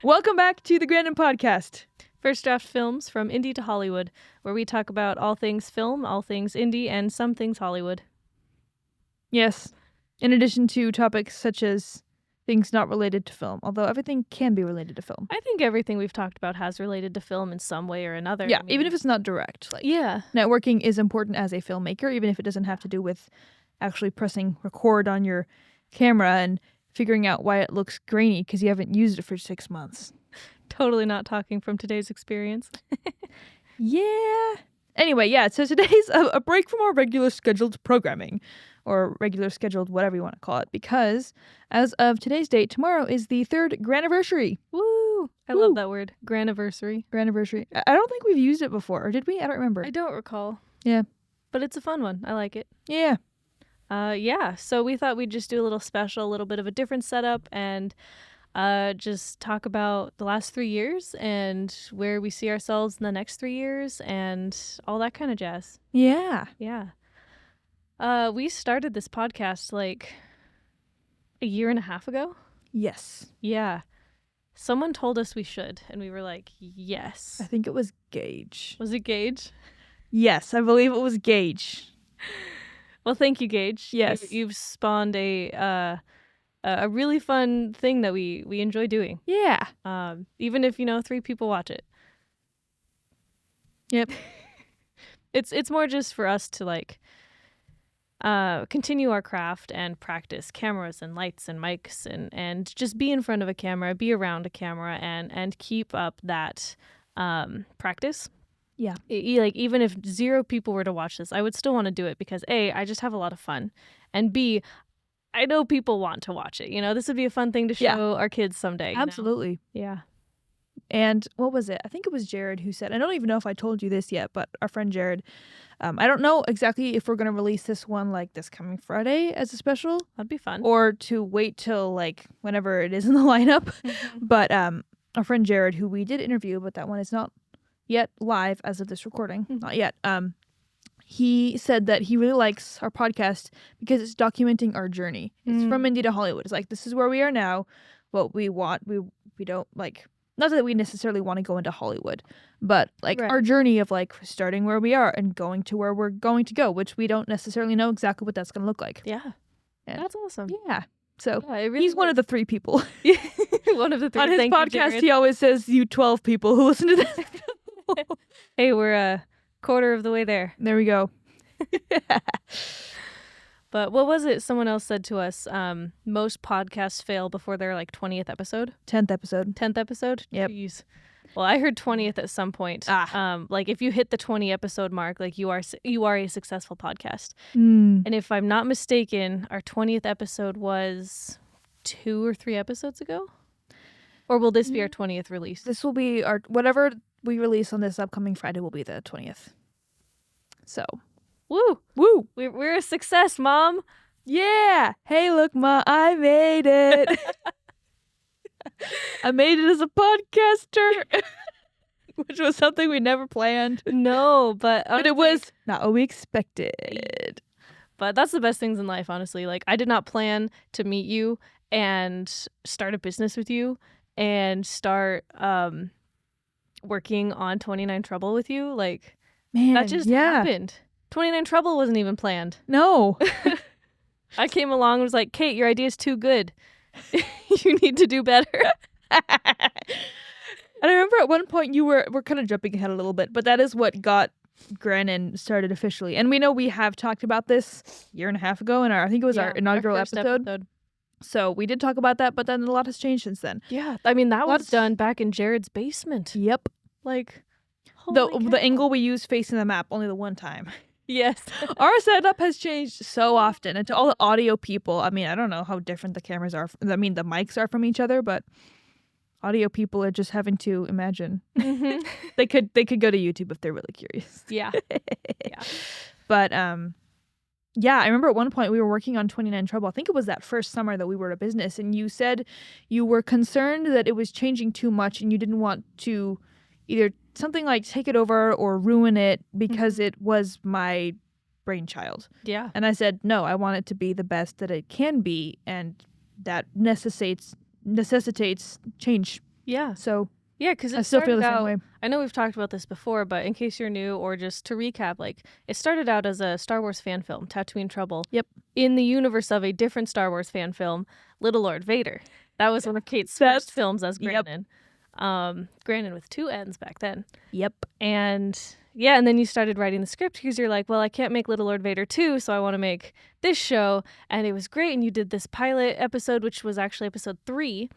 Welcome back to the Granon Podcast. First Draft Films from Indie to Hollywood, where we talk about all things film, all things indie, and some things Hollywood. Yes, in addition to topics such as things not related to film, although everything can be related to film. I think everything we've talked about has related to film in some way or another. Yeah, even if it's not direct. Yeah. Networking is important as a filmmaker, even if it doesn't have to do with actually pressing record on your camera and figuring out why it looks grainy because you haven't used it for 6 months. Totally not talking from today's experience. Yeah. Anyway, yeah, so today's a break from our regular scheduled programming, or regular scheduled whatever you want to call it, because as of today's date, tomorrow is the 3rd Graniversary. Woo! I love that word. Graniversary. Graniversary. I don't think we've used it before, or did we? I don't remember. I don't recall. Yeah. But it's a fun one. I like it. Yeah. So we thought we'd just do a little special, a little bit of a different setup, and just talk about the last 3 years and where we see ourselves in the next 3 years and all that kind of jazz. Yeah. Yeah. We started this podcast like a year and a half ago. Yes. Yeah. Someone told us we should, and we were like, yes. I think it was Gage. Was it Gage? Yes, I believe it was Gage. Well, thank you, Gage. Yes. You've spawned a really fun thing that we enjoy doing. Yeah. Even if 3 people watch it. Yep. It's more just for us to continue our craft and practice cameras and lights and mics and just be in front of a camera, be around a camera and keep up that practice. Yeah. Even if 0 people were to watch this, I would still want to do it because A, I just have a lot of fun, and B, I know people want to watch it. This would be a fun thing to show our kids someday. Absolutely. Yeah. And what was it? I think it was Jared who said, I don't even know if I told you this yet, but our friend Jared, I don't know exactly if we're going to release this one this coming Friday as a special. That'd be fun. Or to wait till whenever it is in the lineup. Mm-hmm. But our friend Jared, who we did interview, but that one is not yet live as of this recording. Mm-hmm. Not yet. He said that he really likes our podcast because it's documenting our journey. It's from Indie to Hollywood. It's this is where we are now, what we want. We don't not that we necessarily want to go into Hollywood, but Right. our journey of starting where we are and going to where we're going to go, which we don't necessarily know exactly what that's going to look like. Yeah. And That's awesome. yeah. So Yeah, it really he's one of the 3 people. one of the 3. On his Thank you, podcast, Jared. he always says, you 12 people who listen to this. Hey, we're a quarter of the way there. There we go. But what was it someone else said to us? Most podcasts fail before their 20th episode. 10th episode. 10th episode? Yep. Jeez. Well, I heard 20th at some point. If you hit the 20 episode mark, you are a successful podcast. And if I'm not mistaken, our 20th episode was 2 or 3 episodes ago? Or will this be our 20th release? This will be whatever we release on this upcoming Friday will be the 20th. So. Woo! Woo! We're a success, Mom! Yeah! Hey, look, Ma, I made it! I made it as a podcaster! Which was something we never planned. No, but it was not what we expected. But that's the best things in life, honestly. I did not plan to meet you and start a business with you and start working on 29 Trouble with you. Man, that just happened. 29 Trouble wasn't even planned. No. I came along and was like, Kate, your idea is too good. You need to do better. And I remember at one point we're kind of jumping ahead a little bit, but that is what got Granon started officially. And we know we have talked about this a year and a half ago in I think it was our inaugural our first episode. So we did talk about that, but then a lot has changed since then. Yeah. I mean, that was done back in Jared's basement. Yep. The angle we used facing the map only the one time. Yes. Our setup has changed so often. And to all the audio people, I don't know how different the cameras are. The mics are from each other, but audio people are just having to imagine. Mm-hmm. They could go to YouTube if they're really curious. Yeah. Yeah. But yeah, I remember at one point we were working on 29 Trouble. I think it was that first summer that we were a business, and you said you were concerned that it was changing too much and you didn't want to either something take it over or ruin it because it was my brainchild. Yeah. And I said, no, I want it to be the best that it can be, and that necessitates change Yeah. So yeah, because I still feel the same way. I know we've talked about this before, but in case you're new or just to recap, like it started out as a Star Wars fan film, Tatooine Trouble. Yep. In the universe of a different Star Wars fan film, Little Lord Vader. That was one of Kate's first films as Granon. Granon with 2 N's back then. Yep. And yeah, and then you started writing the script because you're like, well, I can't make Little Lord Vader 2, so I want to make this show. And it was great. And you did this pilot episode, which was actually episode 3,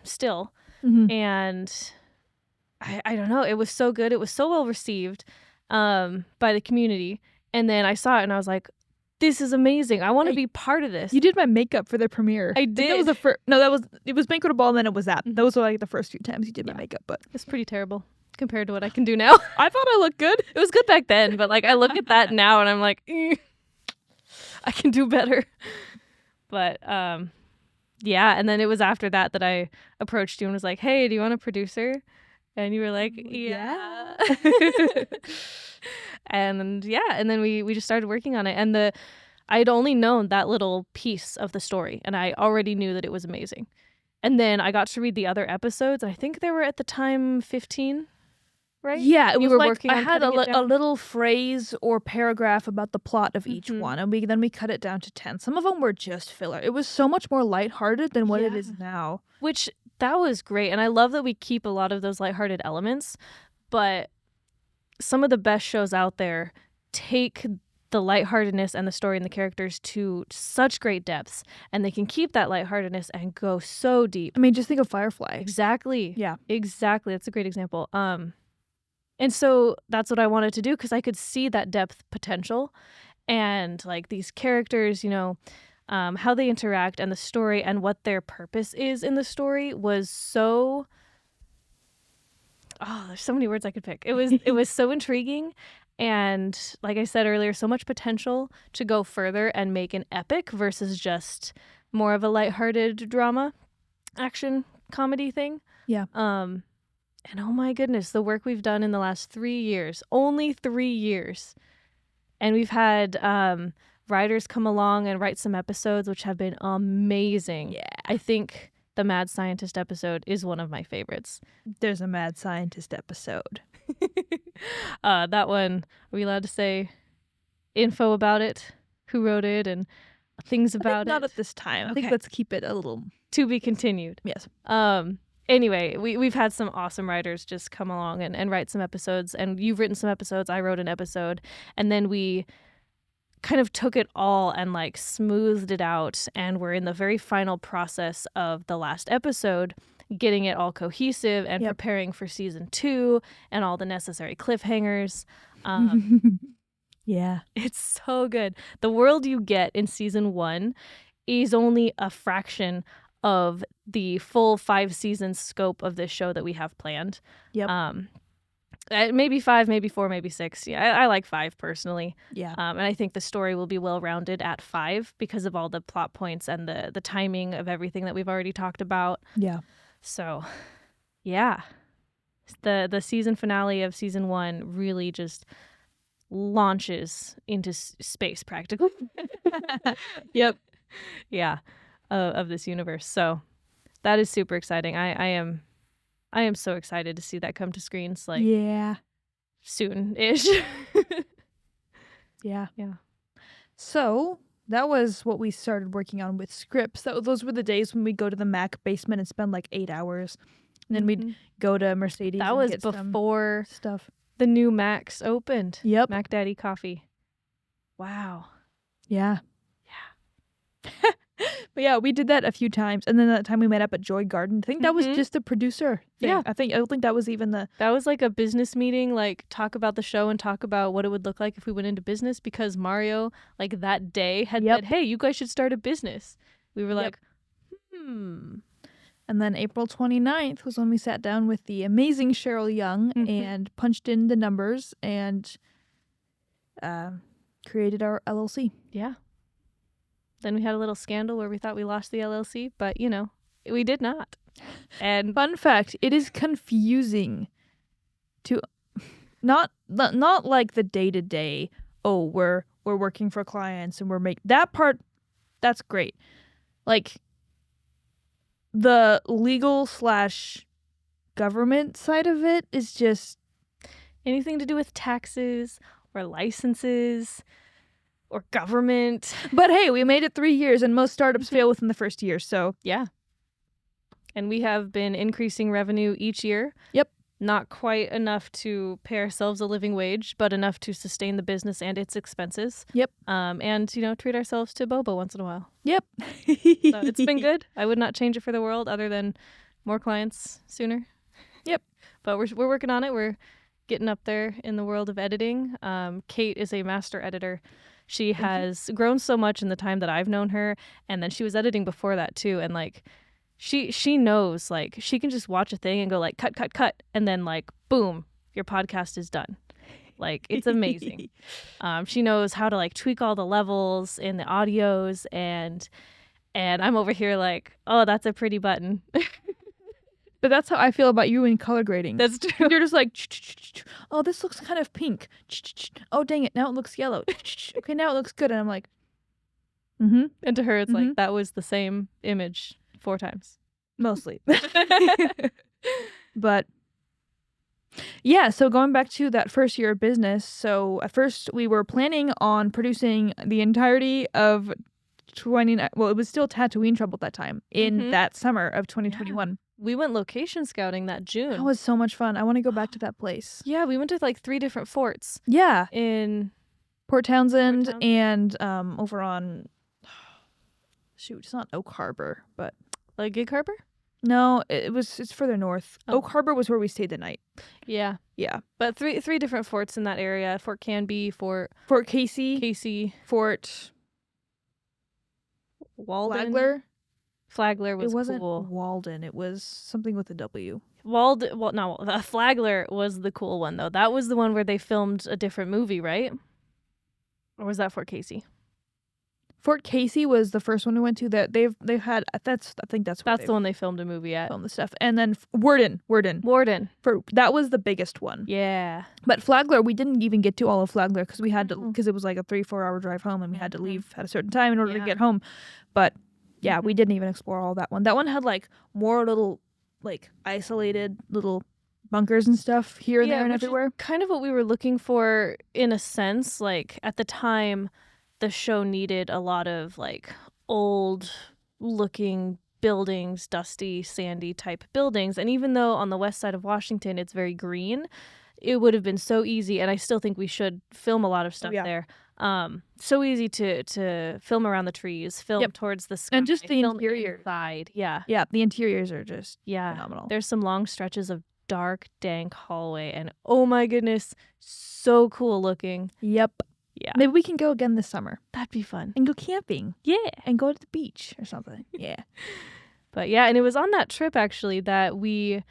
still. Mm-hmm. And I don't know, it was so good. It was so well received by the community. And then I saw it and I was like, this is amazing. I want to be part of this. You did my makeup for the premiere. I did. That was the first. No, it was Banquet Ball, and then it was that. Those were like the first few times you did my makeup, but it's pretty terrible compared to what I can do now. I thought I looked good. It was good back then, but like I look at that now and I'm like, I can do better. But yeah, and then it was after that that I approached you and was like, hey, do you want a producer? And you were like, yeah. And then we just started working on it. And I'd only known that little piece of the story, and I already knew that it was amazing. And then I got to read the other episodes. I think there were at the time 15, right? Yeah, it was were like working I on had cutting it a down? little phrase or paragraph about the plot of each one, and then we cut it down to 10. Some of them were just filler. It was so much more lighthearted than what it is now. Which, that was great. And I love that we keep a lot of those lighthearted elements, but some of the best shows out there take the lightheartedness and the story and the characters to such great depths, and they can keep that lightheartedness and go so deep. I mean, just think of Firefly. Exactly. Yeah. Exactly. That's a great example. And so that's what I wanted to do, because I could see that depth potential and like these characters, you know, how they interact and the story and what their purpose is in the story was so... Oh, there's so many words I could pick. It was so intriguing. And like I said earlier, so much potential to go further and make an epic versus just more of a lighthearted drama, action, comedy thing. Yeah. And oh my goodness, the work we've done in the last 3 years, only 3 years. And we've had writers come along and write some episodes, which have been amazing. Yeah. I think the Mad Scientist episode is one of my favorites. There's a Mad Scientist episode. That one, are we allowed to say info about it? Who wrote it and things about it? Not at this time. I think let's keep it a little... To be continued. Yes. Anyway, we've had some awesome writers just come along and write some episodes, and you've written some episodes, I wrote an episode, and then we kind of took it all and like smoothed it out, and we're in the very final process of the last episode, getting it all cohesive and preparing for season 2 and all the necessary cliffhangers. Yeah. It's so good. The world you get in season 1 is only a fraction of the full 5 season scope of this show that we have planned. Yep. Maybe 5, maybe 4, maybe 6. Yeah, I like 5 personally. Yeah. And I think the story will be well-rounded at 5 because of all the plot points and the timing of everything that we've already talked about. Yeah. So, yeah. The season finale of season 1 really just launches into space practically. Yep. Yeah. Of this universe. So, that is super exciting. I am so excited to see that come to screens, like, soon-ish. Yeah. Yeah. So that was what we started working on with scripts. Those were the days when we'd go to the Mac basement and spend like 8 hours. And then we'd go to Mercedes. That and was get before stuff. The new Macs opened. Yep. Mac Daddy Coffee. Wow. Yeah. Yeah. But yeah, we did that a few times. And then that time we met up at Joy Garden. I think that was just the producer thing. Yeah. I don't think that was even the... That was like a business meeting, like talk about the show and talk about what it would look like if we went into business, because Mario, like that day, had said, hey, you guys should start a business. We were like, And then April 29th was when we sat down with the amazing Cheryl Young and punched in the numbers and created our LLC. Yeah. Then we had a little scandal where we thought we lost the LLC, but, you know, we did not. And fun fact, it is confusing to not like the day-to-day, oh, we're working for clients and we're making that part, that's great. Like the legal / government side of it is just anything to do with taxes or licenses or government. But hey, we made it 3 years, and most startups fail within the first year, so. Yeah. And we have been increasing revenue each year. Yep. Not quite enough to pay ourselves a living wage, but enough to sustain the business and its expenses. Yep. And, treat ourselves to boba once in a while. Yep. So it's been good. I would not change it for the world other than more clients sooner. Yep. But we're working on it. We're getting up there in the world of editing. Kate is a master editor. She has grown so much in the time that I've known her. And then she was editing before that too. And like, she knows, like, she can just watch a thing and go like, cut, cut, cut. And then like, boom, your podcast is done. Like, it's amazing. She knows how to like tweak all the levels in the audios. And I'm over here like, oh, that's a pretty button. But that's how I feel about you in color grading. That's true. You're just like, oh, this looks kind of pink. Oh, dang it. Now it looks yellow. Okay, now it looks good. And I'm like, And to her, it's like, that was the same image 4 times. Mostly. But yeah, so going back to that first year of business. So at first we were planning on producing the entirety of it was still Tatooine Trouble at that time in that summer of 2021. Yeah. We went location scouting that June. That was so much fun. I want to go back to that place. Yeah, we went to like 3 different forts. Yeah. In Port Townsend and over on, it's not Oak Harbor, but. Like Gig Harbor? No, it's further north. Oh. Oak Harbor was where we stayed the night. Yeah. Yeah. But three different forts in that area. Fort Canby, Fort Casey. Fort Walden. Flagler was cool. It wasn't Walden. It was something with a W. Flagler was the cool one, though. That was the one where they filmed a different movie, right? Or was that Fort Casey? Fort Casey was the first one we went to that they've had. I think that's the one they filmed a movie at. Filmed the stuff, and then Worden. That was the biggest one. Yeah. But Flagler, we didn't even get to all of Flagler because we had to, because it was like a 3-4 hour drive home, and we had to leave at a certain time in order to get home. But yeah, we didn't even explore all that one. That one had like more little, like isolated little bunkers and stuff here and there and everywhere. Kind of what we were looking for in a sense. Like at the time, the show needed a lot of like old looking buildings, dusty, sandy type buildings. And even though on the west side of Washington it's very green, it would have been so easy, and I still think we should film a lot of stuff there. So easy to film around the trees, film towards the sky, and just the interior side. Yeah, the interiors are just phenomenal. There's some long stretches of dark, dank hallway, and oh my goodness, so cool looking. Yep. Yeah. Maybe we can go again this summer. That'd be fun. And go camping. Yeah. And go to the beach or something. Yeah. But yeah, and it was on that trip actually that we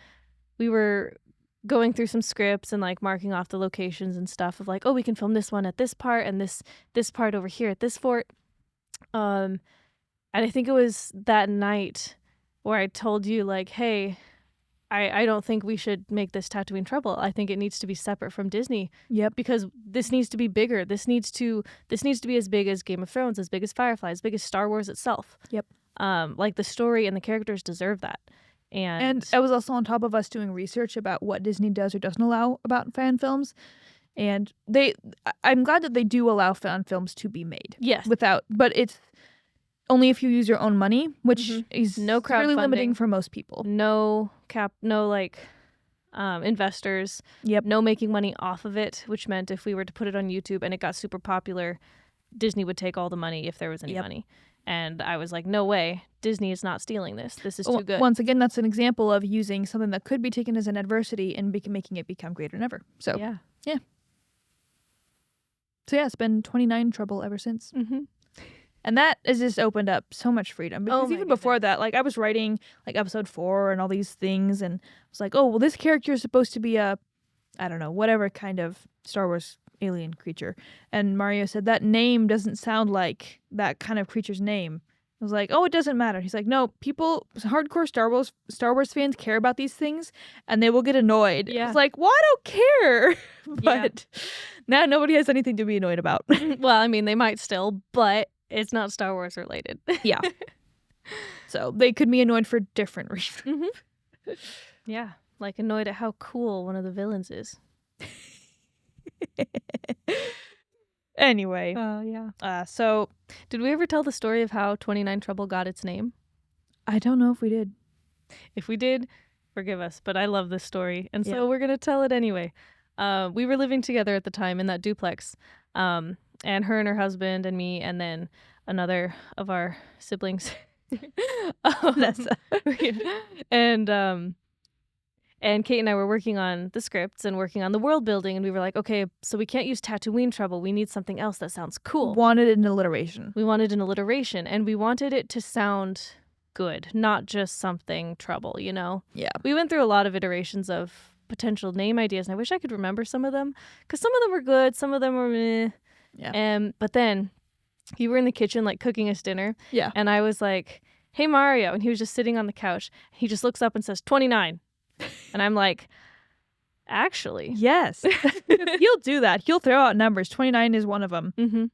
were going through some scripts and like marking off the locations and stuff of like, oh, we can film this one at this part and this part over here at this fort. And I think it was that night where I told you like, hey, I don't think we should make this Tatooine Trouble. I think it needs to be separate from Disney. Yep. Because this needs to be bigger. This needs to be as big as Game of Thrones, as big as Firefly, as big as Star Wars itself. Yep. Like the story and the characters deserve that. And it was also on top of us doing research about what Disney does or doesn't allow about fan films. And I'm glad that they do allow fan films to be made. Yes. But it's only if you use your own money, which is no crowdfunding, really limiting for most people. No investors. Yep. No making money off of it, which meant if we were to put it on YouTube and it got super popular, Disney would take all the money if there was any money. And I was like, no way. Disney is not stealing this. This is too good. Once again, that's an example of using something that could be taken as an adversity and making it become greater than ever. So, yeah. So, yeah, it's been 29 Trouble ever since. Mm-hmm. And that has just opened up so much freedom. Because even before that, like, I was writing, like, episode 4 and all these things. And I was like, oh, well, this character is supposed to be a, I don't know, whatever kind of Star Wars alien creature. And Mario said that name doesn't sound like that kind of creature's name. I was like, oh, it doesn't matter. He's like, no, hardcore Star Wars fans care about these things and they will get annoyed. Yeah. I was like, well, I don't care. But now nobody has anything to be annoyed about. Well, I mean, they might still, but it's not Star Wars related. Yeah. So they could be annoyed for different reasons. Yeah. like annoyed at how cool one of the villains is. Anyway. Yeah. So did we ever tell the story of how 29 Trouble got its name? I don't know if we did. If we did, forgive us, but I love this story, and so we're gonna tell it anyway. We were living together at the time in that duplex, and her and her husband and me, and then another of our siblings. And Kate and I were working on the scripts and working on the world building, and we were like, okay, so we can't use Tatooine Trouble. We need something else that sounds cool. Wanted an alliteration. We wanted an alliteration, and we wanted it to sound good, not just something trouble, you know? Yeah. We went through a lot of iterations of potential name ideas, and I wish I could remember some of them, because some of them were good, some of them were meh. Yeah. But then you were in the kitchen, like, cooking us dinner. Yeah. And I was like, hey, Mario. And he was just sitting on the couch. He just looks up and says, 29. And I'm like, actually. Yes. He'll do that. He'll throw out numbers. 29 is one of them. Mm-hmm.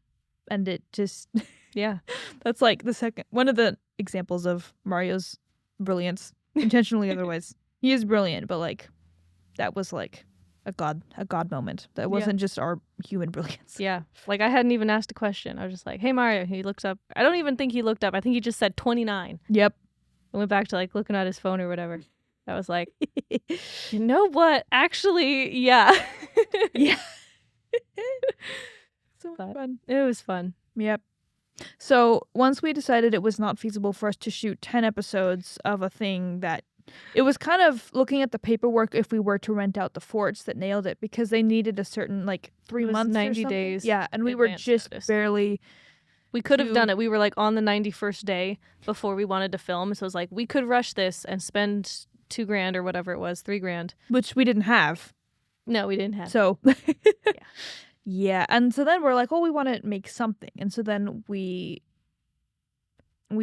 And it just... Yeah. That's like one of the examples of Mario's brilliance. Intentionally otherwise. He is brilliant, but like, that was like a god moment. That wasn't just our human brilliance. Yeah. Like, I hadn't even asked a question. I was just like, hey, Mario. He looks up. I don't even think he looked up. I think he just said 29. Yep. I went back to like looking at his phone or whatever. I was like, you know what? Actually, yeah. Yeah. So fun. It was fun. Yep. So once we decided it was not feasible for us to shoot 10 episodes of a thing that it was kind of looking at the paperwork if we were to rent out the forts that nailed it, because they needed a certain like 3 months 90 days. Yeah. And we were just notice. barely. We could have done it. We were like on the 91st day before we wanted to film. So it was like, we could rush this and spend $2,000 or whatever it was, $3,000. Which we didn't have. No, we didn't have. So, yeah. And so then we're like, we want to make something. And so then we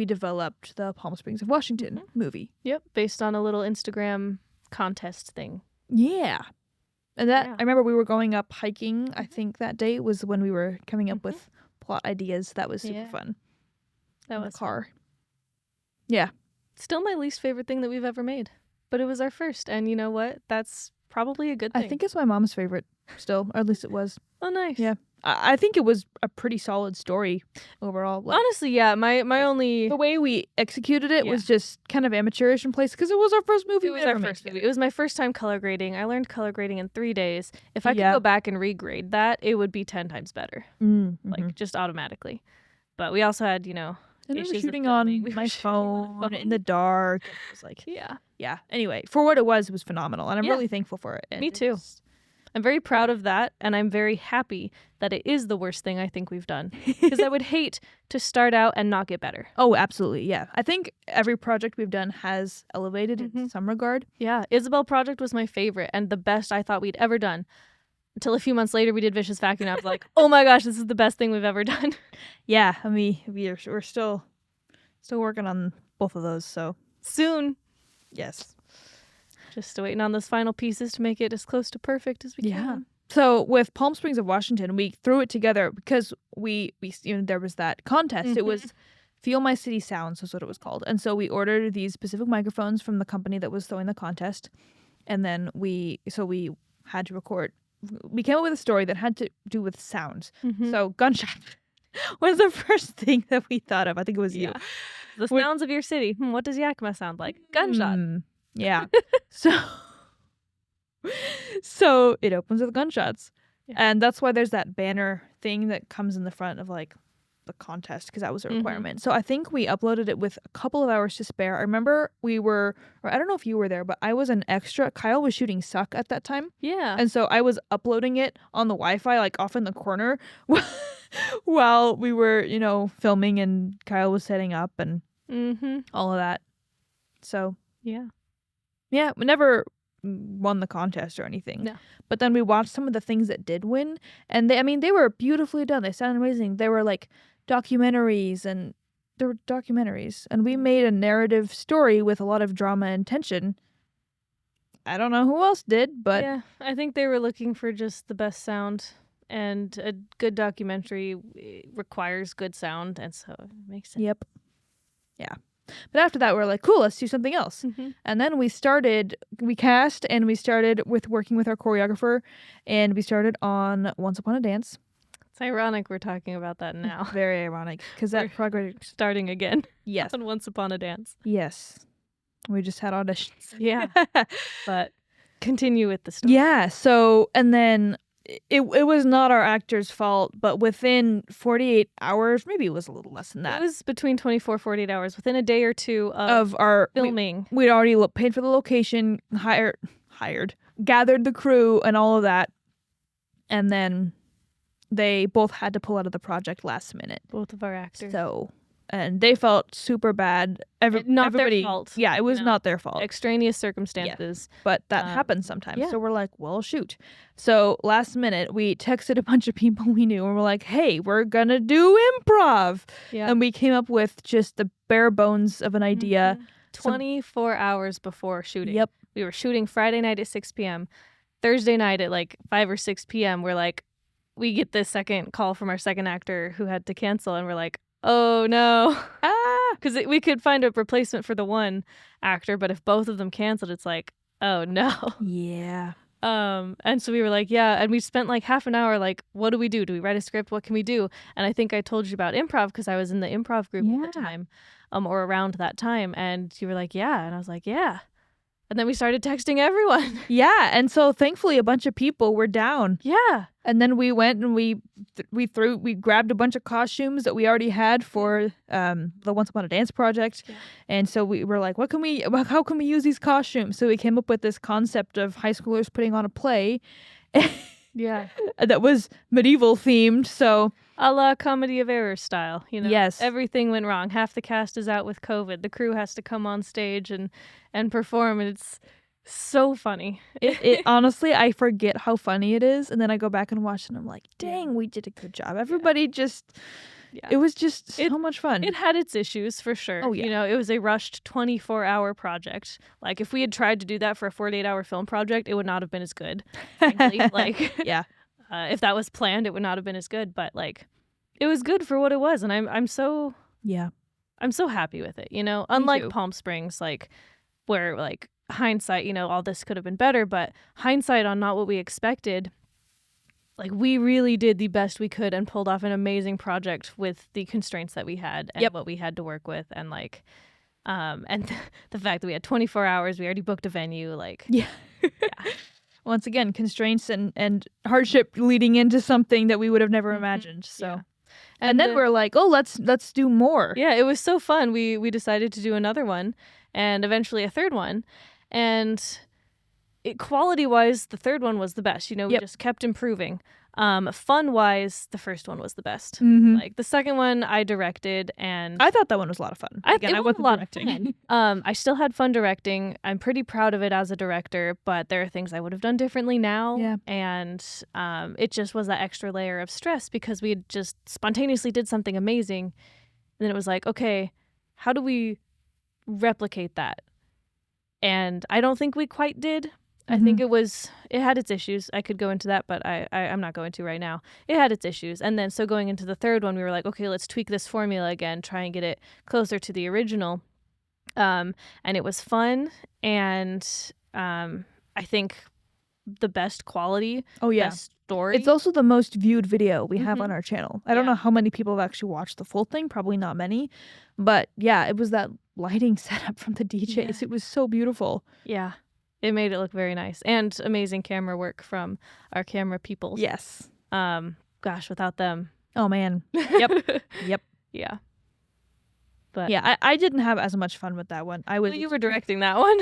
developed the Palm Springs of Washington movie. Yep. Based on a little Instagram contest thing. Yeah. And that, I remember we were going up hiking. I think that day was when we were coming up with plot ideas. That was super fun. That was the car. Fun. Yeah. Still my least favorite thing that we've ever made. But it was our first. And you know what? That's probably a good thing. I think it's my mom's favorite still, or at least it was. Oh, nice. Yeah. I think it was a pretty solid story overall. Like, honestly, yeah. My only... The way we executed it was just kind of amateurish in place, because it was our first movie. It was our first movie. It was my first time color grading. I learned color grading in 3 days. If I could go back and regrade that, it would be 10 times better. Like, just automatically. But we also had, and we were shooting on my phone in the dark. It was like, yeah. Anyway, for what it was phenomenal, and I'm really thankful for it. And me too. I'm very proud of that, and I'm very happy that it is the worst thing I think we've done, because I would hate to start out and not get better. Oh, absolutely, yeah. I think every project we've done has elevated in some regard. Yeah, Isabel Project was my favorite and the best I thought we'd ever done. Until a few months later, we did Vicious Vacuum, and I was like, oh my gosh, this is the best thing we've ever done. Yeah, I mean, we're still working on both of those, so. Soon. Yes. Just waiting on those final pieces to make it as close to perfect as we can. So with Palm Springs of Washington, we threw it together because we there was that contest. It was Feel My City Sounds was what it was called. And so we ordered these specific microphones from the company that was throwing the contest. And then we had to record. We came up with a story that had to do with sounds. So gunshot was the first thing that we thought of. I think it was you. The sounds of your city. What does Yakima sound like? Gunshot. Yeah. So it opens with gunshots. Yeah. And that's why there's that banner thing that comes in the front of like the contest, because that was a requirement. So I think we uploaded it with a couple of hours to spare. I remember I don't know if you were there, but I was an extra. Kyle was shooting Suck at that time. Yeah. And so I was uploading it on the Wi-Fi, like off in the corner while we were, filming, and Kyle was setting up and all of that. So yeah, we never won the contest or anything. No. But then we watched some of the things that did win, and they were beautifully done. They sounded amazing. They were like documentaries, and we made a narrative story with a lot of drama and tension. I don't know who else did, but yeah, I think they were looking for just the best sound, and a good documentary requires good sound, and so it makes sense. Yep. Yeah. But after that, we were like, cool, let's do something else. And then we cast, and we started with working with our choreographer, and we started on Once Upon a Dance. It's ironic we're talking about that now. Very ironic, because that project starting again. Yes. On Once Upon a Dance. Yes. We just had auditions. Yeah. But continue with the story. Yeah. So, and then it was not our actor's fault, but within 48 hours, maybe it was a little less than that. It was between 24, 48 hours, within a day or two of our filming. We'd already paid for the location, hired, gathered the crew and all of that. And then they both had to pull out of the project last minute. Both of our actors. So, and they felt super bad. Not everybody, their fault. Yeah, it was not their fault. Extraneous circumstances. Yeah, but that happens sometimes. Yeah. So we're like, well, shoot. So last minute, we texted a bunch of people we knew and we're like, hey, we're going to do improv. Yeah. And we came up with just the bare bones of an idea. 24 hours before shooting. Yep. We were shooting Friday night at 6 p.m. Thursday night at like 5 or 6 p.m. We're like, we get this second call from our second actor who had to cancel, and we're like, oh no. Because we could find a replacement for the one actor, but if both of them canceled, it's like, oh no. Yeah. And so we were like, yeah, and we spent like half an hour like, what do we do? Do we write a script? What can we do? And I think I told you about improv because I was in the improv group at the time, or around that time, and you were like, yeah, and I was like, yeah. And then we started texting everyone. Yeah, and so thankfully a bunch of people were down. Yeah. And then we went and we grabbed a bunch of costumes that we already had for the Once Upon a Dance project. Yeah. And so we were like, how can we use these costumes? So we came up with this concept of high schoolers putting on a play. Yeah. That was medieval themed, so a la Comedy of Errors style, you know. Yes. Everything went wrong. Half the cast is out with COVID. The crew has to come on stage and perform, and it's so funny. It honestly, I forget how funny it is, and then I go back and watch it and I'm like, dang, we did a good job. Everybody it was just so much fun. It had its issues for sure. Oh, yeah. You know, it was a rushed 24-hour project. Like, if we had tried to do that for a 48-hour film project, it would not have been as good. Frankly. Like, yeah. If that was planned, it would not have been as good. But like, it was good for what it was, and I'm so happy with it. You know, unlike Palm Springs, like where like hindsight, you know, all this could have been better, but hindsight on not what we expected. Like, we really did the best we could and pulled off an amazing project with the constraints that we had and what we had to work with. And like, the fact that we had 24 hours, we already booked a venue, like, Once again, constraints and hardship leading into something that we would have never imagined. So, yeah. and then we're like, oh, let's do more. Yeah. It was so fun. We decided to do another one and eventually a third one. And quality-wise, the third one was the best. You know, we just kept improving. Fun-wise, the first one was the best. Mm-hmm. Like, the second one I directed, and I thought that one was a lot of fun. Again, I wasn't a lot directing. Of fun. I still had fun directing. I'm pretty proud of it as a director, but there are things I would have done differently now. Yeah. And it just was that extra layer of stress because we had just spontaneously did something amazing. And then it was like, okay, how do we replicate that? And I don't think we quite did. I think it had its issues. I could go into that, but I'm not going to right now. It had its issues. And then so going into the third one, we were like, okay, let's tweak this formula again, try and get it closer to the original. And it was fun. And I think the best quality, best story. It's also the most viewed video we have on our channel. I don't know how many people have actually watched the full thing. Probably not many. But yeah, it was that lighting setup from the DJs. Yeah. It was so beautiful. Yeah. It made it look very nice and amazing camera work from our camera people. Yes. Gosh, without them. Oh, man. Yep. Yep. Yeah. But yeah, I didn't have as much fun with that one. You were directing that one.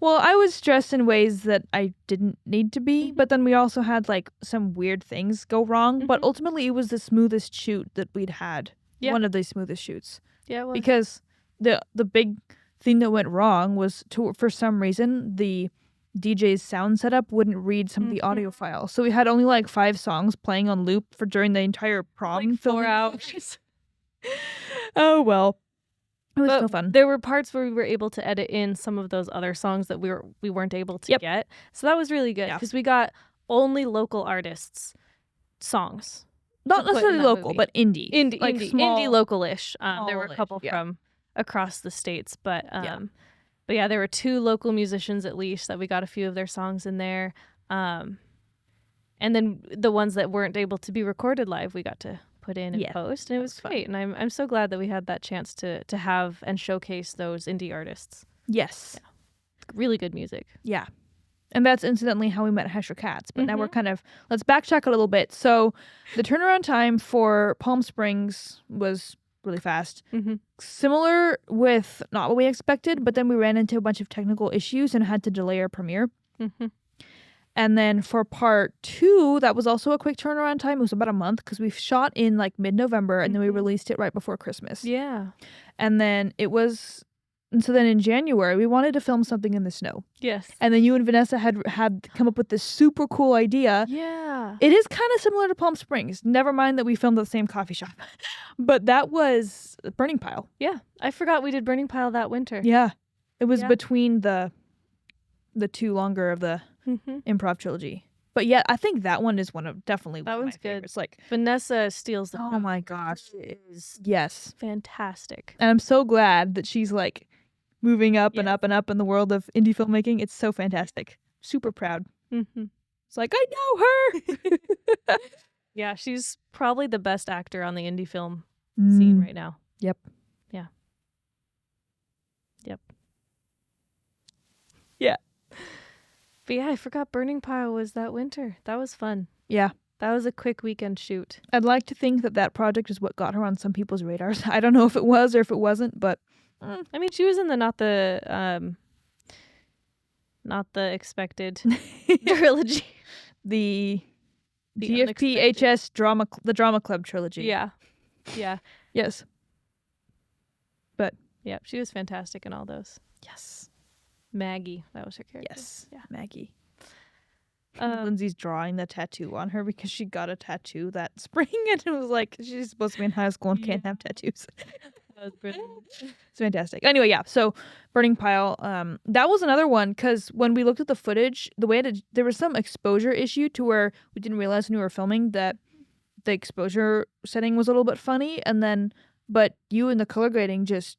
Well, I was stressed in ways that I didn't need to be, but then we also had like some weird things go wrong. But ultimately, it was the smoothest shoot that we'd had. Yeah. One of the smoothest shoots. Yeah, it was. Because the big thing that went wrong was for some reason the DJ's sound setup wouldn't read some of the audio files, so we had only like 5 songs playing on loop during the entire prom. Like 4 hours. Oh well, it was so fun. There were parts where we were able to edit in some of those other songs that we weren't able to get, so that was really good because we got only local artists songs, not necessarily local, but indie, indie, small, indie local-ish. There were a couple from across the states. But yeah, there were 2 local musicians at least that we got a few of their songs in there. And then the ones that weren't able to be recorded live, we got to put in and post, and it was great. And I'm so glad that we had that chance to have and showcase those indie artists. Yes. Yeah. Really good music. Yeah. And that's incidentally how we met Hesher Cats. But now we're let's backtrack a little bit. So the turnaround time for Palm Springs was really fast. Similar with not what we expected, but then we ran into a bunch of technical issues and had to delay our premiere. And then for part 2, that was also a quick turnaround time. It was about a month because we shot in like mid-November and then we released it right before Christmas. Yeah. And then so then in January, we wanted to film something in the snow. Yes. And then you and Vanessa had come up with this super cool idea. Yeah. It is kind of similar to Palm Springs. Never mind that we filmed at the same coffee shop. But that was Burning Pile. Yeah. I forgot we did Burning Pile that winter. Yeah. It was between the 2 longer of the improv trilogy. But yeah, I think that one is definitely one of my favorites. Like Vanessa steals the oh my gosh. It is fantastic. fantastic. And I'm so glad that she's like moving up and up and up in the world of indie filmmaking. It's so fantastic. Super proud. It's like, I know her. Yeah, she's probably the best actor on the indie film scene right now. Yep. Yeah. Yep. Yeah. But yeah, I forgot Burning Pile was that winter. That was fun. Yeah. That was a quick weekend shoot. I'd like to think that project is what got her on some people's radars. I don't know if it was or if it wasn't, but I mean, she was in the not the expected trilogy. The GFPHS drama club trilogy. Yeah. Yeah. Yes. But yeah, she was fantastic in all those. yes. Maggie, that was her character. Yes. Yeah. Maggie. Lindsay's drawing the tattoo on her because she got a tattoo that spring and it was like she's supposed to be in high school and can't have tattoos. That was brilliant. It's fantastic. Anyway, yeah. So Burning Pile, that was another one because when we looked at the footage, there was some exposure issue to where we didn't realize when we were filming that the exposure setting was a little bit funny, but you and the color grading just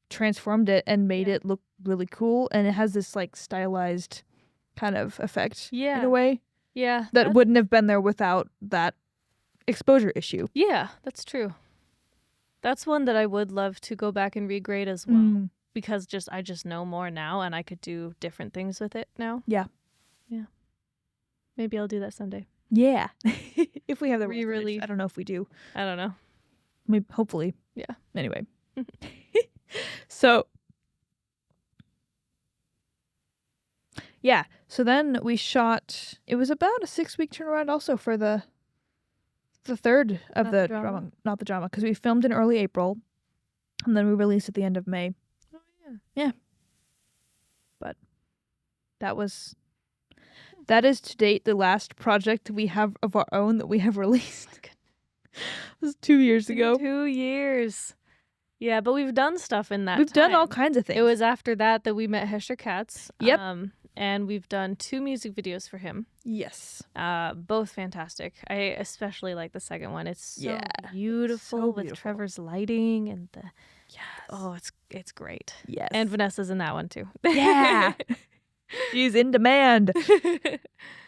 transformed it and made it look really cool, and it has this like stylized kind of effect in a way. Yeah. That wouldn't have been there without that exposure issue. Yeah, that's true. That's one that I would love to go back and regrade as well because I just know more now and I could do different things with it now. Yeah. Yeah. Maybe I'll do that someday. Yeah. If we have the re-release. I don't know if we do. I don't know. Maybe, hopefully. Yeah. Anyway. So yeah, so then we shot, it was about a 6-week turnaround also for the third of the drama, not the drama, because we filmed in early April and then we released at the end of May. Oh yeah. Yeah. But that is to date the last project we have of our own that we have released. It was 2 years ago. 2 years. Yeah, but we've done stuff in that We've time. done all kinds of things. It was after that we met Hesher Cats. Yep. And we've done 2 music videos for him. Yes. Both fantastic. I especially like the second one. It's so beautiful so with beautiful. Trevor's lighting and the Yes. oh, it's great. Yes. And Vanessa's in that one too. Yeah. She's in demand. But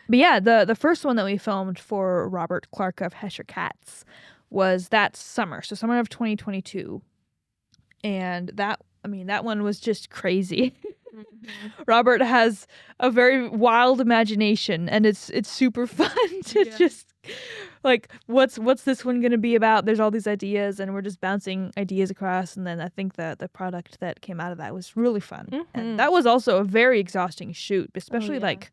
yeah, the first one that we filmed for Robert Clark of Hesher Cats was that summer. So summer of 2022. And that one was just crazy. Robert has a very wild imagination and it's super fun to just like what's this one gonna be about. There's all these ideas and we're just bouncing ideas across, and then I think the product that came out of that was really fun. And that was also a very exhausting shoot, especially like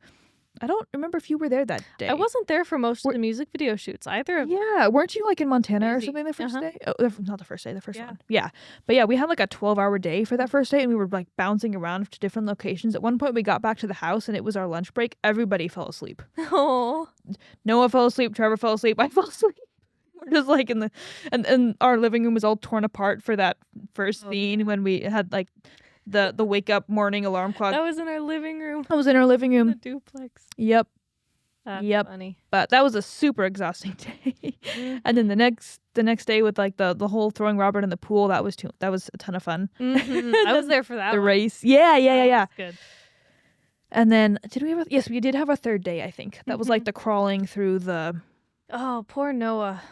I don't remember if you were there that day. I wasn't there for most of the music video shoots either. Yeah, weren't you like in Montana or something the first day? Oh, not the first day, the first one. Yeah. But yeah, we had like a 12-hour day for that first day and we were like bouncing around to different locations. At one point we got back to the house and it was our lunch break. Everybody fell asleep. Oh. Noah fell asleep, Trevor fell asleep, I fell asleep. We're just like in and our living room was all torn apart for that first scene when we had like the wake up morning alarm clock. That was in our living room. I was in our living room. The duplex. Yep. That's yep. funny. But that was a super exhausting day. And then the next day with like the whole throwing Robert in the pool, that was a ton of fun. I was there for that. The one. race. Yeah. That was good. And then yes, we did have a third day, I think. That was like the crawling through the Oh, poor Noah.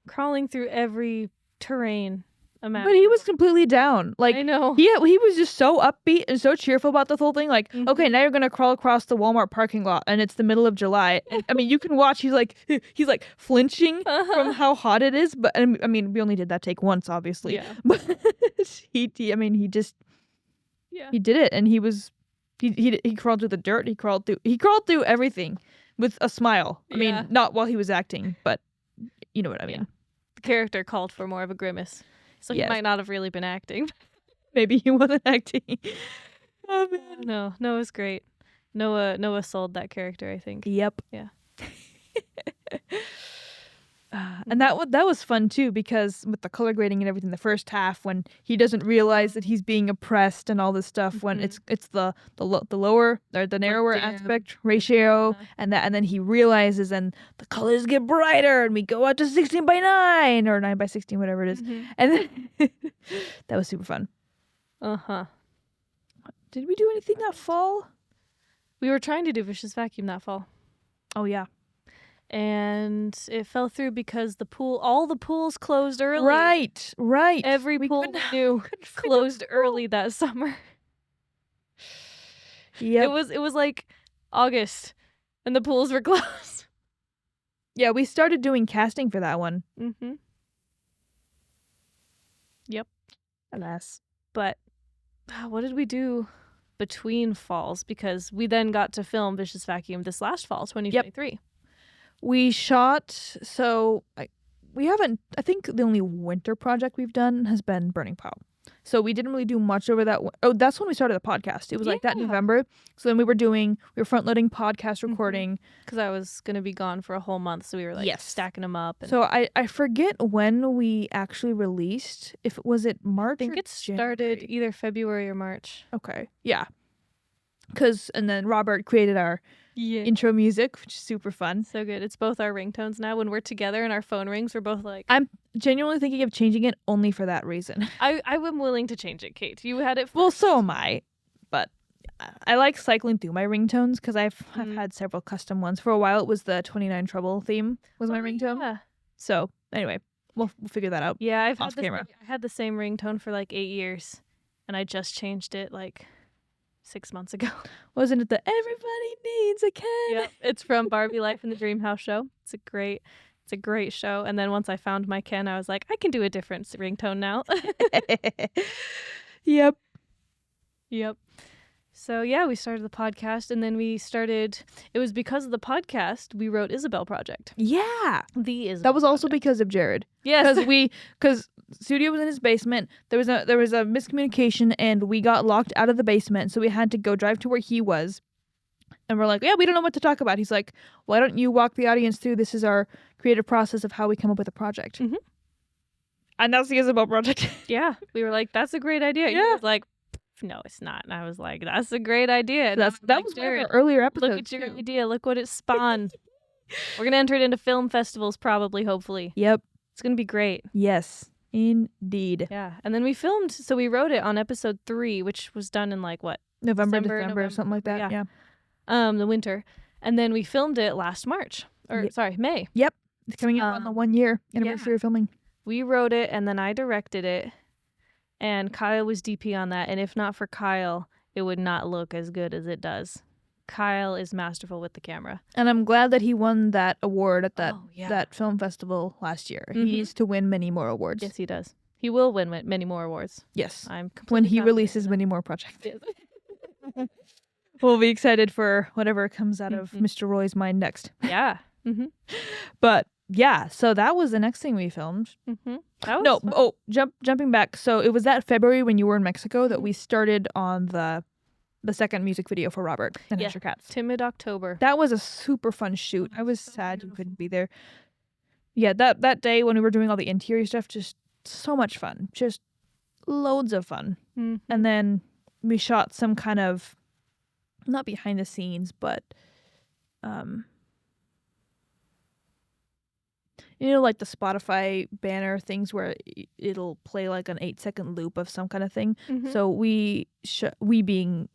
Crawling through every terrain. But he was completely down. Like, I know. He was just so upbeat and so cheerful about the whole thing. Like, okay, now you're gonna crawl across the Walmart parking lot, and it's the middle of July. And, I mean, you can watch. He's like flinching from how hot it is. But I mean, we only did that take once, obviously. Yeah. But he did it, and he crawled through the dirt. He crawled through everything with a smile. I mean, not while he was acting, but you know what I mean. Yeah. The character called for more of a grimace. So he might not have really been acting. Maybe he wasn't acting. Oh man. No, Noah's great. Noah sold that character, I think. Yep. Yeah. And that was fun too, because with the color grading and everything, the first half when he doesn't realize that he's being oppressed and all this stuff, when it's the lower or the narrower aspect ratio, and then he realizes, and the colors get brighter, and we go out to 16:9 or 9:16, whatever it is, and then that was super fun. Did we do anything that fall? We were trying to do Vicious Vacuum that fall. Oh yeah. And it fell through because all the pools closed early. Right. Every pool we knew closed early that summer. Yeah. It was like August and the pools were closed. Yeah, we started doing casting for that one. Yep. Alas. But what did we do between falls? Because we then got to film Vicious Vacuum this last fall, 2023. Yep. We shot, I think the only winter project we've done has been Burning Pile. So we didn't really do much over that. That's when we started the podcast. It was like that in November. So then we were front loading podcast recording. Because I was going to be gone for a whole month. So we were like stacking them up. So I forget when we actually released. Was it March? I think it started either February or March. Okay. Yeah. And then Robert created our intro music, which is super fun. So good. It's both our ringtones now. When we're together and our phone rings, we're both like... I'm genuinely thinking of changing it only for that reason. I am willing to change it, Kate. You had it first. Well, so am I. But I like cycling through my ringtones because I've had several custom ones. For a while, it was the 29 Trouble theme was my ringtone. Yeah. So anyway, we'll figure that out. Yeah, I had the same ringtone for like 8 years, and I just changed it like 6 months ago. Wasn't it the Everybody Needs a Ken? Yeah, it's from Barbie Life in the Dream House show. It's a great show. And then once I found my Ken, I was like, I can do a different ringtone now. Yep. So yeah, we started the podcast, and then it was because of the podcast we wrote Isabel Project. Yeah. The Isabel That was also Project. because of Jared. Yes. Because studio was in his basement. There was a miscommunication, and we got locked out of the basement, so we had to go drive to where he was. And we're like, yeah, we don't know what to talk about. He's like, why don't you walk the audience through? This is our creative process of how we come up with a project. And that's the Isabel Project. Yeah. We were like, that's a great idea. Yeah. He was like, no, it's not. And I was like, that's a great idea. And that was one of our earlier episodes. Look at your idea. Look what it spawned. We're going to enter it into film festivals probably, hopefully. Yep. It's going to be great. Yes, indeed. Yeah. And then we filmed, so we wrote it on episode 3, which was done in like what? December, something like that. Yeah. The winter. And then we filmed it last March. May. Yep. It's coming up on the 1 year anniversary of filming. We wrote it, and then I directed it. And Kyle was DP on that. And if not for Kyle, it would not look as good as it does. Kyle is masterful with the camera. And I'm glad that he won that award at that film festival last year. He needs to win many more awards. Yes, he does. He will win many more awards. Yes. When he releases many more projects. Yes. We'll be excited for whatever comes out of Mr. Roy's mind next. Yeah. But yeah, so that was the next thing we filmed. Jumping back. So it was that February when you were in Mexico that we started on the second music video for Robert and Extra Cats. Timid October. That was a super fun shoot. I was sad you couldn't be there. Yeah, that day when we were doing all the interior stuff, just so much fun. Just loads of fun. And then we shot some kind of, not behind the you know, like the Spotify banner things where it'll play like an 8-second loop of some kind of thing. So we being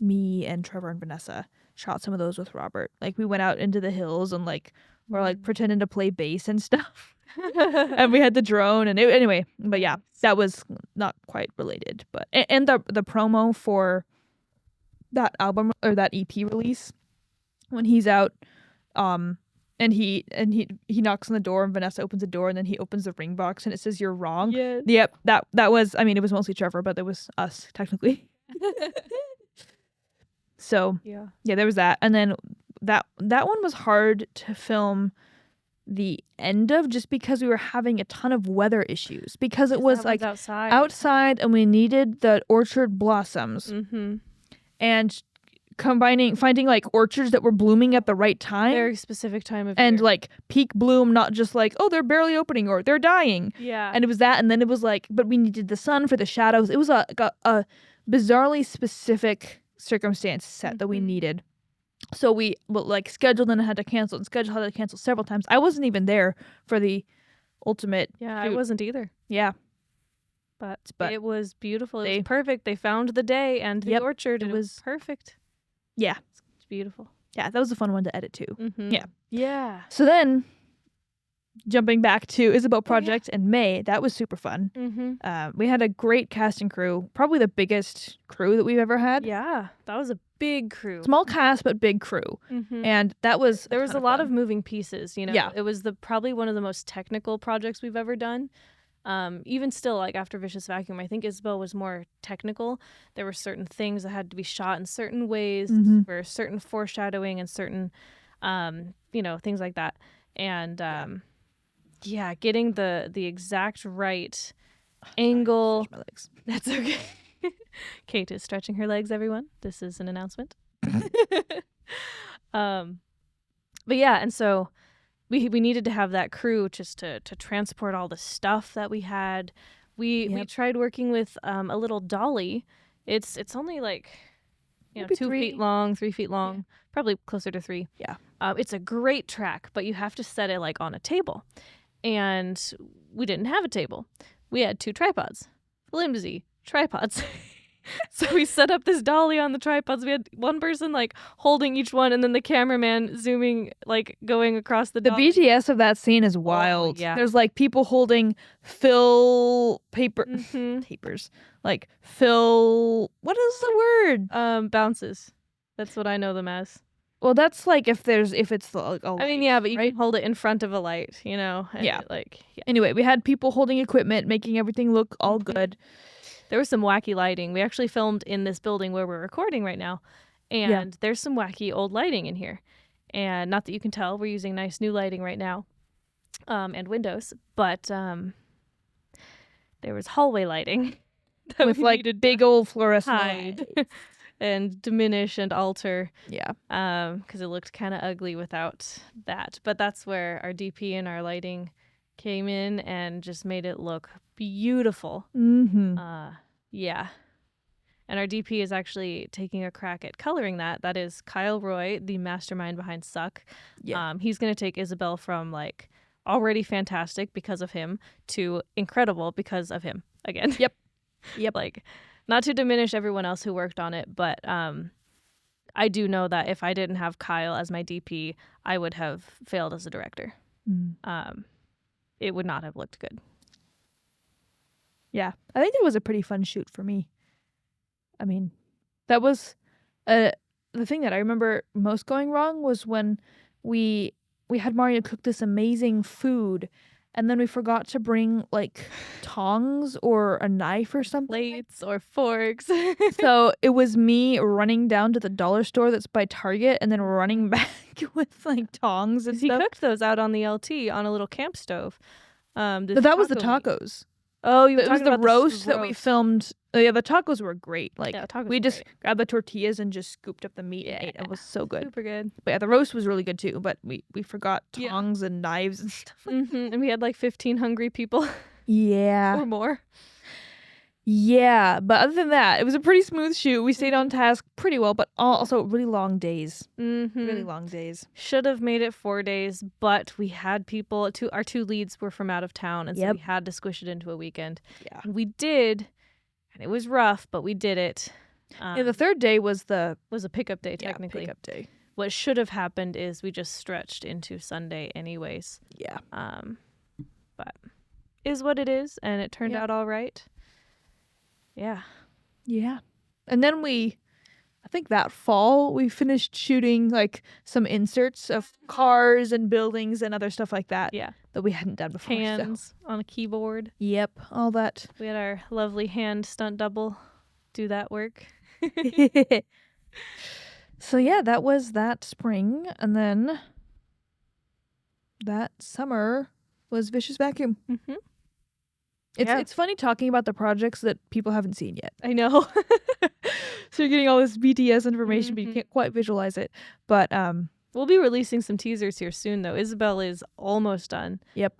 me and Trevor and Vanessa shot some of those with Robert. Like we went out into the hills and like we're like pretending to play bass and stuff. And we had the drone and anyway, but yeah, that was not quite related. But and the promo for that album or that EP release when he's out, and he knocks on the door and Vanessa opens the door and then he opens the ring box and it says "You're wrong." Yes. Yep, that was. I mean, it was mostly Trevor, but it was us technically. So yeah, there was that, and then that one was hard to film the end of just because we were having a ton of weather issues because it was like outside and we needed the orchard blossoms and finding like orchards that were blooming at the right time, very specific time of and year. like peak bloom, not just like, oh, they're barely opening or they're dying. Yeah. And it was that, and then it was like, but we needed the sun for the shadows. It was a bizarrely specific circumstance set that we needed. So we like scheduled and had to cancel and scheduled had to cancel several times. I wasn't even there for the ultimate. Yeah, I wasn't either. Yeah. But it was beautiful. It was perfect. They found the day and the orchard. It was perfect. Yeah. It's beautiful. Yeah, that was a fun one to edit too. Yeah. Yeah. So then, jumping back to Isabel Project in May, that was super fun. We had a great cast and crew, probably the biggest crew that we've ever had. Yeah, that was a big crew. Small cast, but big crew. And that was there was a lot of moving pieces, you know. Yeah. It was probably one of the most technical projects we've ever done. Even still, like after Vicious Vacuum, I think Isabel was more technical. There were certain things that had to be shot in certain ways for certain foreshadowing and certain, things like that. And getting the exact right angle. My legs. That's okay. Kate is stretching her legs, everyone. This is an announcement. But yeah, and so we needed to have that crew just to transport all the stuff that we had. We tried working with a little dolly. It's only like 2 feet long, 3 feet long, probably closer to 3. Yeah. It's a great track, but you have to set it like on a table. And we didn't have a table. We had 2 tripods. Flimsy tripods. So we set up this dolly on the tripods. We had one person like holding each one and then the cameraman zooming, like going across the dolly. The BTS of that scene is wild. Oh, yeah. There's like people holding tapers. Like what is the word? Bounces. That's what I know them as. Well, that's like if it's like a light, I mean, yeah, but you right? can hold it in front of a light, you know? And Anyway, we had people holding equipment, making everything look all good. There was some wacky lighting. We actually filmed in this building where we're recording right now. And there's some wacky old lighting in here. And not that you can tell, we're using nice new lighting right now. And windows. But there was hallway lighting. With like big old fluorescent lights. And diminish and alter. Yeah. Because it looked kind of ugly without that. But that's where our DP and our lighting came in and just made it look beautiful. Yeah. And our DP is actually taking a crack at coloring that. That is Kyle Roy, the mastermind behind Suck. Yeah. He's going to take Isabel from like already fantastic because of him to incredible because of him again. Yep. Like, not to diminish everyone else who worked on it, but I do know that if I didn't have Kyle as my DP, I would have failed as a director. It would not have looked good. Yeah, I think it was a pretty fun shoot for me. I mean, that was the thing that I remember most going wrong was when we had Mario cook this amazing food, and then we forgot to bring like tongs or a knife or something. Plates or forks. So it was me running down to the dollar store that's by Target and then running back with like tongs and stuff. He cooked those out on the LT on a little camp stove. But that was the tacos. Oh, it was the roast that we filmed. Yeah, the tacos were great. Like we just grabbed the tortillas and just scooped up the meat and ate. It was so good. Super good. But yeah, the roast was really good too. But we forgot tongs and knives and stuff. And we had like 15 hungry people. Yeah. Or more. Yeah, but other than that, it was a pretty smooth shoot. We stayed on task pretty well, but also really long days. Really long days. Should have made it 4 days, but we had people. Our two leads were from out of town, and so we had to squish it into a weekend. Yeah, and we did, and it was rough, but we did it. And the third day was a pickup day, technically. Pickup day. What should have happened is we just stretched into Sunday, anyways. Yeah. But is what it is, and it turned out all right. Yeah. Yeah. And then I think that fall, we finished shooting like some inserts of cars and buildings and other stuff like that. Yeah. That we hadn't done before. Hands on a keyboard. Yep. All that. We had our lovely hand stunt double do that work. So yeah, that was that spring. And then that summer was Vicious Vacuum. Mm-hmm. It's funny talking about the projects that people haven't seen yet. I know. So you're getting all this BTS information, but you can't quite visualize it. But we'll be releasing some teasers here soon, though. Isabel is almost done. Yep.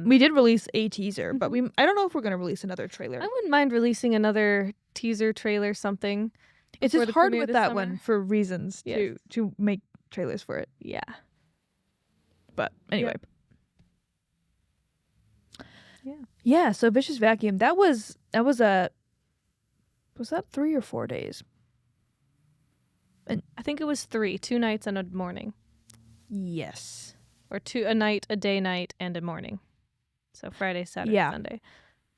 We did release a teaser, but I don't know if we're going to release another trailer. I wouldn't mind releasing another teaser, trailer, something. It's just hard with that one for reasons to make trailers for it. Yeah. But anyway. Yep. Yeah, so Vicious Vacuum, was that 3 or 4 days? And I think it was 3, 2 nights and a morning. Yes. Or a night, a day, night, and a morning. So Friday, Saturday, Sunday.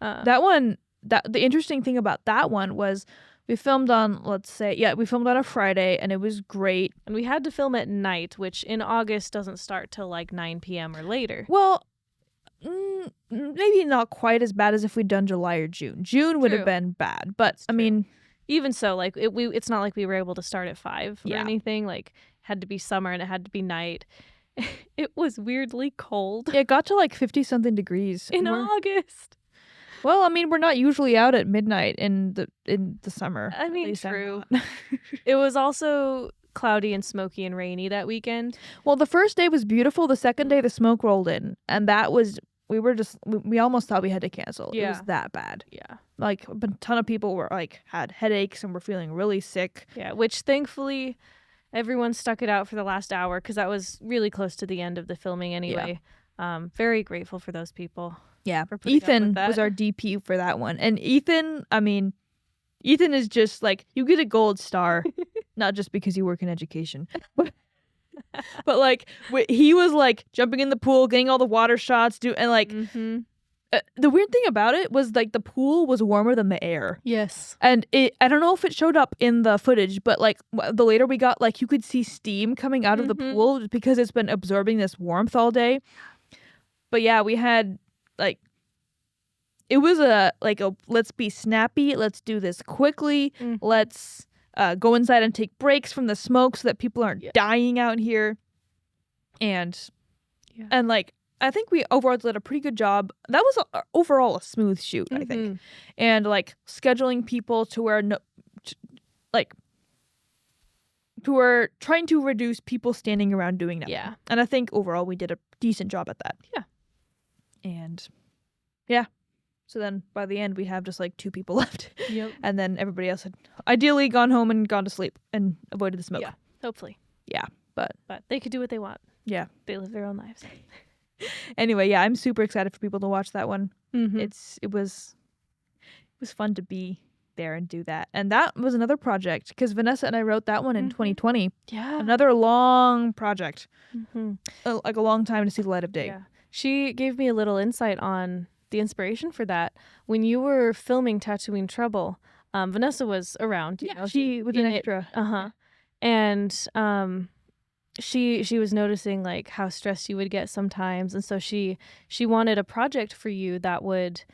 That one, the interesting thing about that one was we filmed on, we filmed on a Friday, and it was great. And we had to film at night, which in August doesn't start till like 9 p.m. or later. Well, maybe not quite as bad as if we'd done July or June. June would have been bad, but I mean, even so, like it's not like we were able to start at 5 or anything. Like, it had to be summer and it had to be night. It was weirdly cold. It got to like 50-something degrees in August. Well, I mean, we're not usually out at midnight in the summer. I mean, true. It was also cloudy and smoky and rainy that weekend. Well, the first day was beautiful. The second day, the smoke rolled in, and that was. We almost thought we had to cancel. Yeah. It was that bad. Yeah. Like, a ton of people were had headaches and were feeling really sick. Yeah, which thankfully everyone stuck it out for the last hour because that was really close to the end of the filming anyway. Yeah. Very grateful for those people. Yeah. Ethan was our DP for that one. And Ethan is just like, you get a gold star, not just because you work in education. But like he was like jumping in the pool, getting all the water shots, the weird thing about it was like the pool was warmer than the air. Yes. And I don't know if it showed up in the footage, but like the later we got, like you could see steam coming out of the pool because it's been absorbing this warmth all day. But yeah, we had like, it was a let's be snappy, let's do this quickly, let's go inside and take breaks from the smoke so that people aren't dying out here. And like, I think we overall did a pretty good job. That was overall a smooth shoot, I think. And like scheduling people to where who are trying to reduce people standing around doing nothing. Yeah. And I think overall we did a decent job at that. Yeah. And yeah. So then by the end we have just like 2 people left. Yep. And then everybody else had ideally gone home and gone to sleep and avoided the smoke. Yeah. Hopefully. Yeah. But they could do what they want. Yeah. They live their own lives. Anyway, yeah, I'm super excited for people to watch that one. Mm-hmm. It was fun to be there and do that. And that was another project because Vanessa and I wrote that one in 2020. Yeah. Another long project. Like a long time to see the light of day. Yeah. She gave me a little insight on the inspiration for that. When you were filming Tatooine Trouble, Vanessa was around. You know, she was an extra. And she was noticing like how stressed you would get sometimes, and so she wanted a project for you that would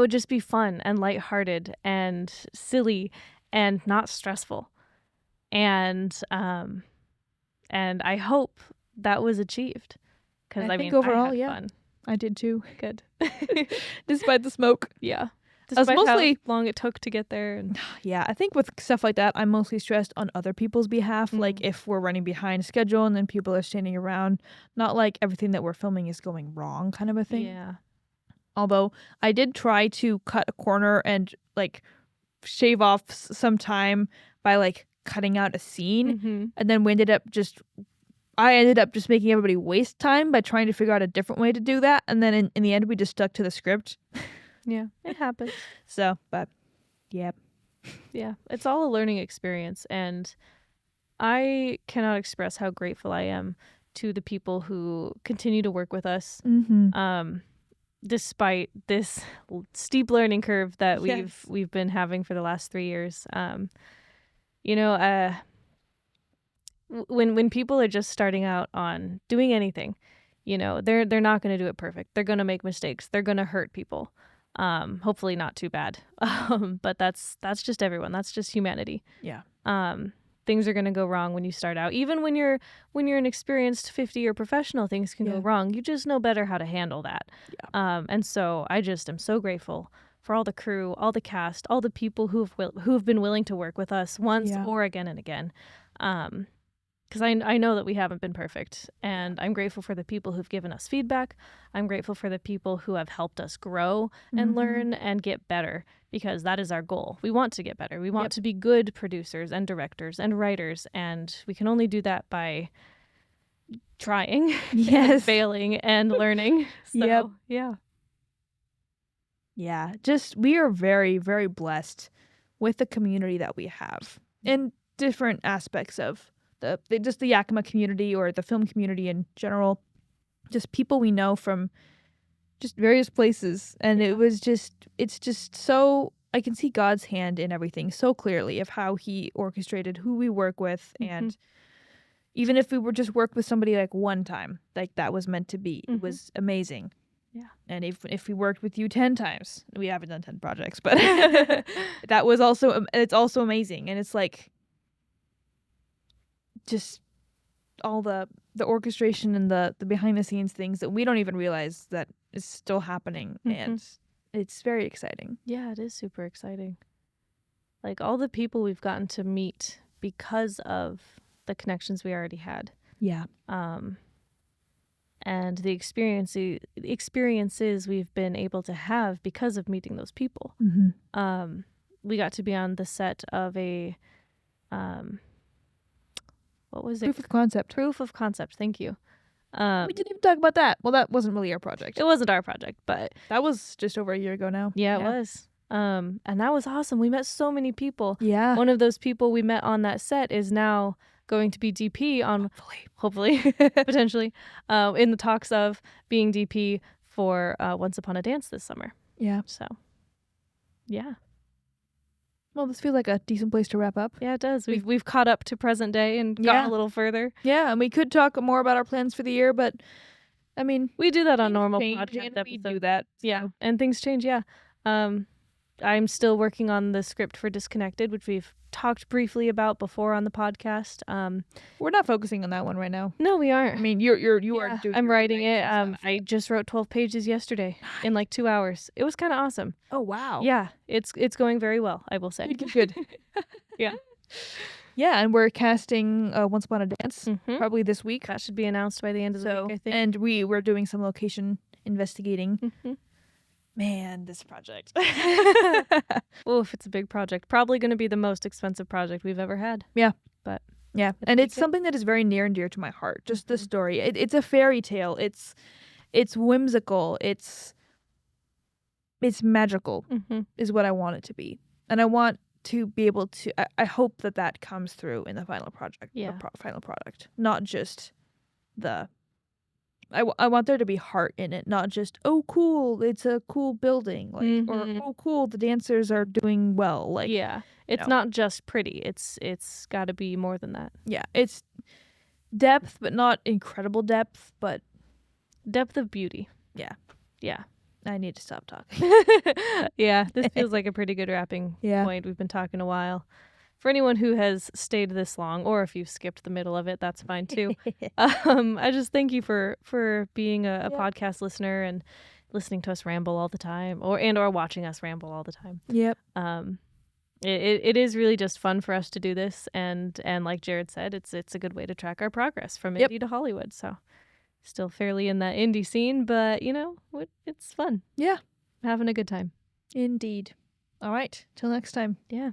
just be fun and lighthearted and silly and not stressful. And I hope that was achieved. Because I think overall, I had fun. I did too. Good. Despite the smoke. Yeah. Despite how long it took to get there. And yeah, I think with stuff like that, I'm mostly stressed on other people's behalf. Like if we're running behind schedule and then people are standing around, not like everything that we're filming is going wrong kind of a thing. Yeah. Although I did try to cut a corner and like shave off some time by like cutting out a scene, and then I ended up just making everybody waste time by trying to figure out a different way to do that, and then in the end we just stuck to the script. Yeah, it happens. So, but yeah, it's all a learning experience, and I cannot express how grateful I am to the people who continue to work with us. Despite this steep learning curve that we've been having for the last 3 years. When people are just starting out on doing anything, they're not going to do it perfect. They're going to make mistakes. They're going to hurt people. Hopefully not too bad. But that's just everyone. That's just humanity. Yeah. Things are going to go wrong when you start out. Even when you're an experienced 50-year professional, things can go wrong. You just know better how to handle that. Yeah. And so I just am so grateful for all the crew, all the cast, all the people who've been willing to work with us once or again and again. Because I know that we haven't been perfect, and I'm grateful for the people who've given us feedback. I'm grateful for the people who have helped us grow and learn and get better, because that is our goal. We want to get better. We want to be good producers and directors and writers, and we can only do that by trying, and failing, and learning. So, yeah. Just we are very, very blessed with the community that we have in different aspects of just the Yakima community or the film community in general, just people we know from just various places. And it's just so, I can see God's hand in everything so clearly of how he orchestrated who we work with. And even if we were just work with somebody like one time, like that was meant to be, it was amazing. Yeah. And if we worked with you 10 times, we haven't done 10 projects, but it's also amazing. And it's like, just all the orchestration and the behind the scenes things that we don't even realize that is still happening. And it's very exciting. Yeah, it is super exciting. Like all the people we've gotten to meet because of the connections we already had. Yeah. And the experiences we've been able to have because of meeting those people. We got to be on the set of a what was it? Proof of concept. Proof of concept. Thank you. We didn't even talk about that. Well, that wasn't really our project. It wasn't our project, but that was just over a year ago now. Yeah, it was. And that was awesome. We met so many people. Yeah. One of those people we met on that set is now going to be DP on, hopefully, potentially, in the talks of being DP for Once Upon a Dance this summer. Yeah. So, yeah. Well, this feels like a decent place to wrap up. Yeah, it does. We've caught up to present day and gotten a little further. Yeah, and we could talk more about our plans for the year, but I mean, we do that on normal podcast episodes. We do that. Yeah, and things change. Yeah. I'm still working on the script for Disconnected, which we've talked briefly about before on the podcast. We're not focusing on that one right now. No, we aren't. I mean, you are. I'm writing it. I just wrote 12 pages yesterday in like 2 hours. It was kind of awesome. Oh wow. Yeah, it's going very well, I will say. Good. Yeah. Yeah, and we're casting Once Upon a Dance probably this week. That should be announced by the end of the week, I think. And we're doing some location investigating. Man, this project. Oof, it's a big project. Probably going to be the most expensive project we've ever had. Yeah. But yeah, and it's something that is very near and dear to my heart. Just the story. It's a fairy tale. It's whimsical. It's magical is what I want it to be. And I want to be able to, I hope that comes through in the final project. Yeah. Final product. Not just I want there to be heart in it, not just, oh, cool, it's a cool building, like, or, oh, cool, the dancers are doing well. Like, yeah, it's not just pretty. It's got to be more than that. Yeah, it's depth, but not incredible depth, but depth of beauty. Yeah. Yeah. I need to stop talking. Yeah, this feels like a pretty good wrapping point. We've been talking a while. For anyone who has stayed this long, or if you've skipped the middle of it, that's fine too. I just thank you for being a podcast listener and listening to us ramble all the time, or watching us ramble all the time. Yep. It is really just fun for us to do this, and like Jared said, it's a good way to track our progress from indie to Hollywood. So, Still fairly in that indie scene, but it's fun. Yeah. Having a good time. Indeed. All right. Till next time. Yeah.